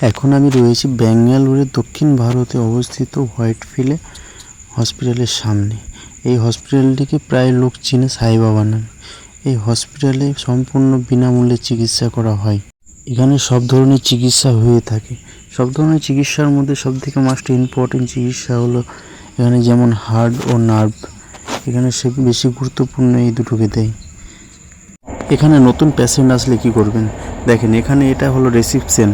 এখন আমি রয়েছি ব্যাঙ্গালোরের দক্ষিণ ভারতে অবস্থিত হোয়াইটফিল্ড হসপিটালের সামনে। এই হসপিটালটিকে প্রায় লোক চিনে সাইবাবা নামে। এই হসপিটালে সম্পূর্ণ বিনামূল্যে চিকিৎসা করা হয়। এখানে সব ধরনের চিকিৎসা হয়ে থাকে। সব ধরনের চিকিৎসার মধ্যে সবথেকে মোস্ট ইম্পর্টেন্ট চিকিৎসা হলো এখানে যেমন হার্ট ও নার্ভ, এখানে সে বেশি গুরুত্বপূর্ণ এই দুটোকে দেয়। এখানে নতুন পেশেন্ট আসলে কি করবেন দেখেন, এখানে এটা হলো রিসেপশন।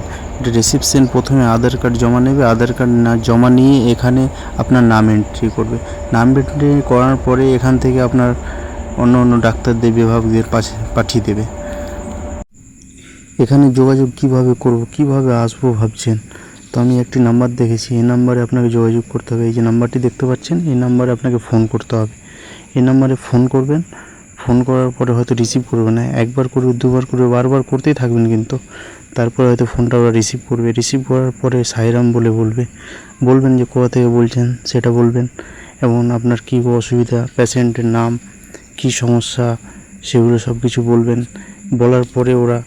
রিসেপশন প্রথমে আধার কার্ড জমা নেবে, আধার কার্ড না জমা নিয়ে এখানে আপনার নাম এন্ট্রি করবে। নাম এন্ট্রি করার পরে এখান থেকে আপনার অন্য ডাক্তারদের বিভাগদের পাঠিয়ে দেবে। এখানে যোগাযোগ কিভাবে করব, কিভাবে আসবো ভাবছেন, তো আমি একটি নাম্বার দেখেছি, এই নাম্বারে আপনাকে যোগাযোগ করতে হবে। এই যে নাম্বারটি দেখতে পাচ্ছেন, এই নাম্বারে আপনাকে ফোন করতে হবে। এই নাম্বারে ফোন করবেন, ফোন করার পরে হয়তো রিসিভ করবে না, একবার করবে, দুবার করবে, বারবার করতেই থাকবেন, কিন্তু তারপরে হয়তো ফোনটা ওরা রিসিভ করবে। রিসিভ করার পরে সাইরাম বলবেন যে কোথা থেকে বলছেন সেটা বলবেন, এবং আপনার কী অসুবিধা, পেশেন্টের নাম, কি সমস্যা, সেগুলো সব কিছু বলবেন। বলার পরে ওরা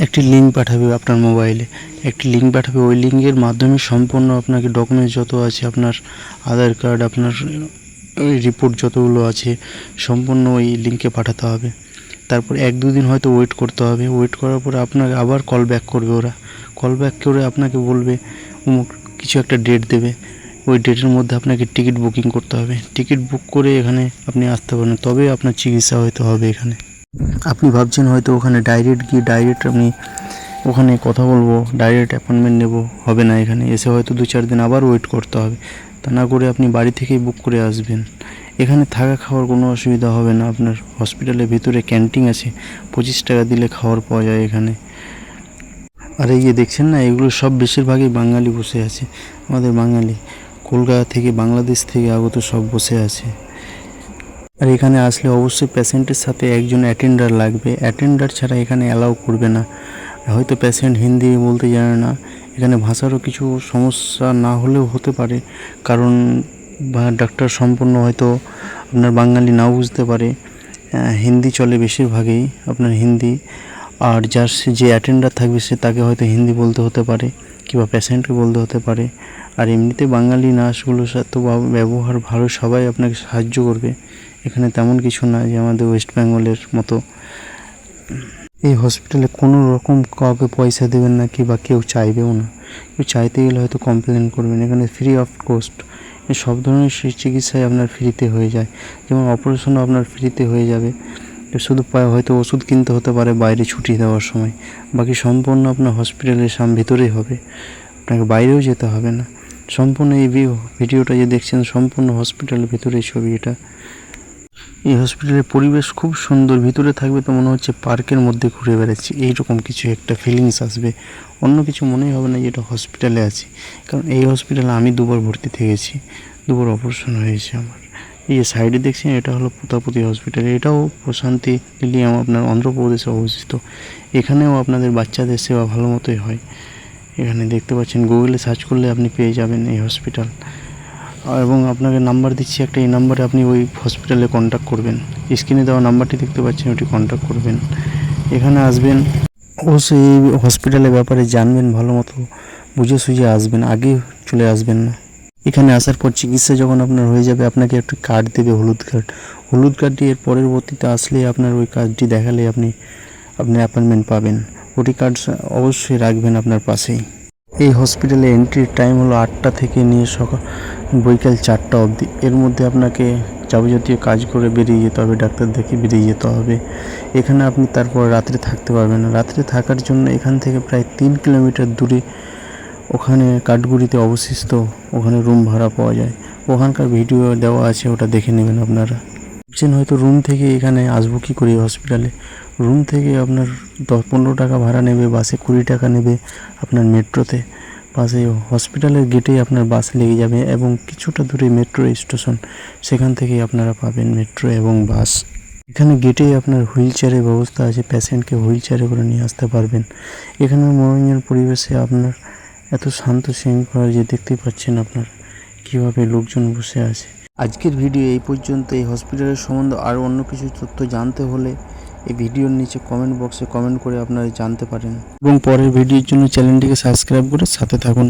একটি লিঙ্ক পাঠাবে আপনার মোবাইলে, একটি লিঙ্ক পাঠাবে। ওই লিঙ্কের মাধ্যমে সম্পূর্ণ আপনাকে ডকুমেন্টস যত আছে, আপনার আধার কার্ড, আপনার ওই রিপোর্ট যতগুলো আছে সম্পূর্ণ ওই লিঙ্কে পাঠাতে হবে। তারপর 1-2 দিন হয়তো ওয়েট করতে হবে। ওয়েট করার পরে আপনাকে আবার কল ব্যাক করবে। ওরা কল ব্যাক করে আপনাকে বলবে অমুক কিছু একটা ডেট দেবে, ওই ডেটের মধ্যে আপনাকে টিকিট বুকিং করতে হবে। টিকিট বুক করে এখানে আপনি আসতে পারেন, তবে আপনার চিকিৎসা হয়তো হবে এখানে। আপনি ভাবছেন হয়তো ওখানে ডাইরেক্ট গিয়ে আমি ওখানে কথা বলবো, ডাইরেক্ট অ্যাপয়েন্টমেন্ট নেব, হবে না। এখানে এসে হয়তো 2-4 দিন আবার ওয়েট করতে হবে। তা না করে আপনি বাড়ি থেকেই বুক করে আসবেন। এখানে থাকা খাওয়ার কোনো অসুবিধা হবে না। আপনার হসপিটালের ভিতরে ক্যান্টিন আছে, 25 টাকা দিলে খাওয়ার পাওয়া যায় এখানে। আর এই যে দেখছেন না, এগুলো সব বেশিরভাগই বাঙালি বসে আছে। আমাদের বাঙালি কলকাতা থেকে, বাংলাদেশ থেকে আগত সব বসে আছে। আর এখানে আসলে অবশ্যই পেশেন্টের সাথে একজন অ্যাটেন্ডার লাগবে। অ্যাটেন্ডার ছাড়া এখানে অ্যালাউ করবে না। হয়তো পেশেন্ট হিন্দি বলতে জানে না, এখানে ভাষারও কিছু সমস্যা না হলেও হতে পারে, কারণ ডাক্তার সম্পূর্ণ হয়তো আপনার বাঙালি নাও বুঝতে পারে। হিন্দি চলে বেশিরভাগই, আপনার হিন্দি। আর যে অ্যাটেন্ডার থাকবে সে তাকে হয়তো হিন্দি বলতে হতে পারে, কিংবা পেশেন্টকে বলতে হতে পারে। আর এমনিতে বাঙালি নার্সগুলোর সাথে ব্যবহার ভালো, সবাই আপনাকে সাহায্য করবে। এখানে তেমন কিছু না যে আমাদের ওয়েস্ট বেঙ্গলের মতো। এই হসপিটালে কোনো রকম কাউকে পয়সা দেবেন না, কিংবা কেউ চাইবেও না। কেউ চাইতে গেলে হয়তো কমপ্লেন করবেন। এখানে ফ্রি অফ কস্ট সব ধরনের চিকিৎসাই আপনার ফ্রিতে হয়ে যায়। যেমন অপারেশনও আপনার ফ্রিতে হয়ে যাবে, শুধু হয়তো ওষুধ কিনতে হতে পারে বাইরে ছুটি দেওয়ার সময়, বাকি সম্পূর্ণ আপনার হসপিটালের ভিতরেই হবে, আপনাকে বাইরেও যেতে হবে না। সম্পূর্ণ এই ভিডিওটা যে দেখছেন সম্পূর্ণ হসপিটালের ভিতরেই ছবি এটা। এই হসপিটালের পরিবেশ খুব সুন্দর, ভিতরে থাকবে তো মনে হচ্ছে পার্কের মধ্যে ঘুরে বেড়াচ্ছি, এইরকম কিছু একটা ফিলিংস আসবে। অন্য কিছু মনেই হবে না যে এটা হসপিটালে আছি, কারণ এই হসপিটালে আমি 2বার ভর্তি থেকেছি, 2বার অপারেশন হয়েছে আমার। এই যে সাইডে দেখছেন এটা হলো প্রতাপতি হসপিটাল, এটাও প্রশান্তি লিলিয়াম আপনার অন্ধ্রপ্রদেশে অবস্থিত। এখানেও আপনাদের বাচ্চাদের সেবা ভালো মতোই হয়। এখানে দেখতে পাচ্ছেন, গুগলে সার্চ করলে আপনি পেয়ে যাবেন এই হসপিটাল। এবং আপনাকে নাম্বার দিচ্ছি একটা, এই নাম্বারে আপনি ওই হসপিটালে কন্ট্যাক্ট করবেন। স্ক্রিনে দেওয়া নাম্বারটি দেখতে পাচ্ছেন, ওটি কন্ট্যাক্ট করবেন। এখানে আসবেন, অবশ্যই এই হসপিটালের ব্যাপারে জানবেন, ভালো মতো বুঝে সুঝে আসবেন, আগে চলে আসবেন না। এখানে আসার পর চিকিৎসা যখন আপনার হয়ে যাবে, আপনাকে একটা কার্ড দেবে, হলুদ কার্ডটি এর পরবর্তীতে আসলে আপনার ওই কার্ডটি দেখালে আপনি অ্যাপয়েন্টমেন্ট পাবেন। ওটি কার্ড অবশ্যই রাখবেন আপনার পাশেই। এই হসপিটালে এন্ট্রির টাইম হলো 8টা থেকে নিয়ে বিকাল 4টা অবধি। এর মধ্যে আপনাকে যাবতীয় কাজ করে বেরিয়ে যেতে হবে, ডাক্তার দেখে বেরিয়ে যেতে হবে। এখানে আপনি তারপর রাত্রে থাকতে পারবেন না। রাত্রে থাকার জন্য এখান থেকে প্রায় 3 কিলোমিটার দূরে ওখানে কাঠগুড়িতে অবস্থিত, ওখানে রুম ভাড়া পাওয়া যায়। ওখানকার ভিডিও দেওয়া আছে, ওটা দেখে নেবেন আপনারা। ভাবছেন হয়তো রুম থেকে এখানে আসবো কী করে হসপিটালে। রুম থেকে আপনার 10-15 টাকা ভাড়া নেবে, বাসে 20 টাকা নেবে, আপনার মেট্রোতে বাসে হসপিটালের গেটেই আপনার বাস লেগে যাবে, এবং কিছুটা দূরে মেট্রো স্টেশন, সেখান থেকেই আপনারা পাবেন মেট্রো এবং বাস। এখানে গেটেই আপনার হুইল চেয়ারের ব্যবস্থা আছে, পেশেন্টকে হুইল চেয়ারে করে নিয়ে আসতে পারবেন। এখানে মনোরঞ্জন পরিবেশে আপনার এত শান্ত শৃঙ্খলা যে দেখতেই পাচ্ছেন আপনার কীভাবে লোকজন বসে আছে। আজকের ভিডিও এই পর্যন্ত। এই হসপিটালের সম্বন্ধে আর অন্য কিছু তথ্য জানতে হলে এই ভিডিওর নিচে কমেন্ট বক্সে কমেন্ট করে আপনারা জানতে পারেন এবং পরের ভিডিওর জন্য চ্যানেলটিকে সাবস্ক্রাইব করে সাথে থাকুন।